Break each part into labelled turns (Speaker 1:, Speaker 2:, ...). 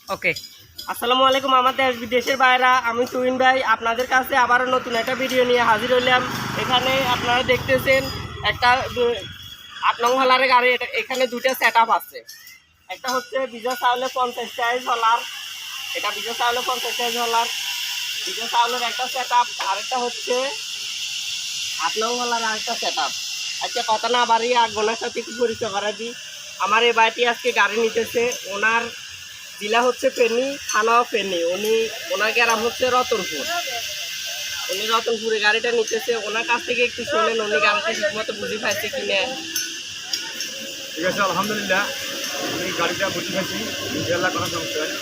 Speaker 1: ওকে। আসসালামু আলাইকুম আমার দেশ বিদেশের বাইরা, আমি তুহিন ভাই আপনাদের কাছে আবারও নতুন একটা ভিডিও নিয়ে হাজির হইলাম। এখানে আপনারা দেখতেছেন একটা 8 নং হলারের গাড়ি। এখানে দুইটা সেট আপ আছে। একটা হচ্ছে বিজয় চাউলের 50 সাইজ হলার, এটা বিজয় চাউলের 50 সাইজ হলার, বিজয় চাউলের একটা সেট আপ। আরেকটা হচ্ছে 8 নং হলার আরেকটা সেট আপ। আজকে কথা না বাড়িয়ে আগোনার সাথে একটু পরিচয় করা দিই। আমার এই ভাইটি আজকে গাড়ি নিতেছে। ওনার জেলা হচ্ছে ফেনী, থানাও ফেনী। ওনার গ্রাম হচ্ছে রতনপুর। উনি রতনপুরে গাড়িটা নিতেছে। ওনার কাছ থেকে একটু শোনেন উনি গাড়িটা ঠিকমতো বুঝে পাইছে কিনা।
Speaker 2: ঠিক আছে, আলহামদুলিল্লাহ আমি গাড়িটা বুঝে পাইছি, ইনশাআল্লাহ কোনো সমস্যা হয়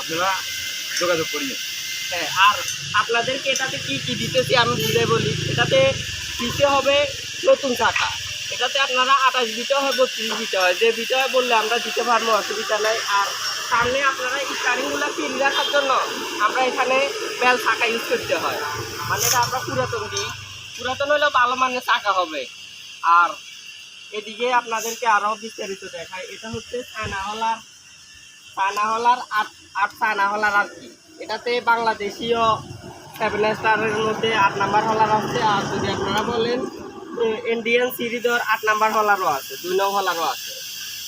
Speaker 2: আপনারা যোগাযোগ করিয়ে।
Speaker 1: হ্যাঁ, আর আপনাদেরকে এটাতে কি কি দিতেছি আমি বুঝে বলি। এটাতে দিতে হবে নতুন চাকা। এটাতে আপনারা 28 দিতে হয়, 32 দিতে হয়। যে বিষয়ে বললে আমরা দিতে পারবো, অসুবিধা নাই। আর সামনে আপনারা স্টারিংগুলো ফিল রাখার জন্য আমরা এখানে বেল চাকা ইউজ করতে হয়। মানে এটা আমরা পুরাতন দিই, পুরাতন হলেও ভালো মানের চাকা হবে। আর এদিকে আপনাদেরকে আরও বিস্তারিত দেখায়। এটা হচ্ছে চায়না হলার 8 চায়না হলার আর কি। এটাতে বাংলাদেশীয় 7 স্টারের মধ্যে 8 নাম্বার হলার আছে। আর যদি আপনারা বলেন ইন্ডিয়ান সিরিজের 8 নাম্বার হলারও আছে, 2 নং হলারও আছে।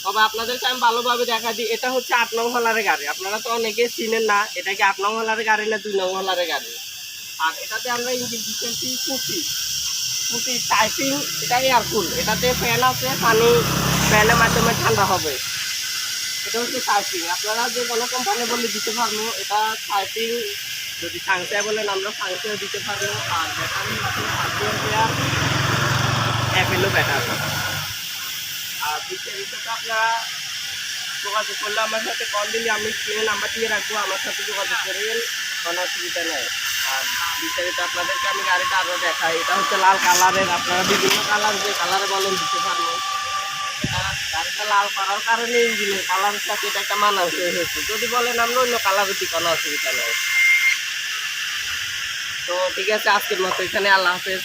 Speaker 1: তবে আপনাদেরকে আমি ভালোভাবে দেখা দিই, এটা হচ্ছে 8 নং হলারের গাড়ি। আপনারা তো অনেকে চিনেন না এটা কি 8 নং হলারের গাড়ি না 2 নং হলারের গাড়ি। আর এটাতে আমরা ইঞ্জিন দিচ্ছি পুটি টাইপিং। এটা এয়ারকুল, এটাতে ফ্যান আছে, পানি ফ্যানের মাধ্যমে ঠান্ডা হবে। এটা হচ্ছে সার্ফিং। আপনারা যে কোনো কোম্পানি বললে দিতে পারবো। এটা সার্ফিং যদি সাংসায় বলেন আমরা সাংসায় দিতে পারবো। আর ব্যাটারি হচ্ছে 8 এম্পিয়ার অ্যাপেলো ব্যাটারি। আর বিস্তারিত আপনারা যোগাযোগ করলে আমার সাথে কল দিলে আমি স্ক্রিনে নাম্বার দিয়ে রাখবো, আমার সাথে যোগাযোগ করবেন, কোনো অসুবিধা নেই। আর বিস্তারিত আপনাদেরকে আমি গাড়িটা আরও দেখাই। এটা হচ্ছে লাল কালারের। আপনারা বিভিন্ন কালার যে কালারে বলেন দিতে পারবো। গাড়িটা লাল করার কারণে ইঞ্জিনের কালারের সাথে এটা একটা মানানসই হয়েছে। যদি বলেন আমরা অন্য কালারের দিকে কোনো অসুবিধা নেই। তো ঠিক আছে, আজকের মতো এখানে, আল্লাহ হাফেজ।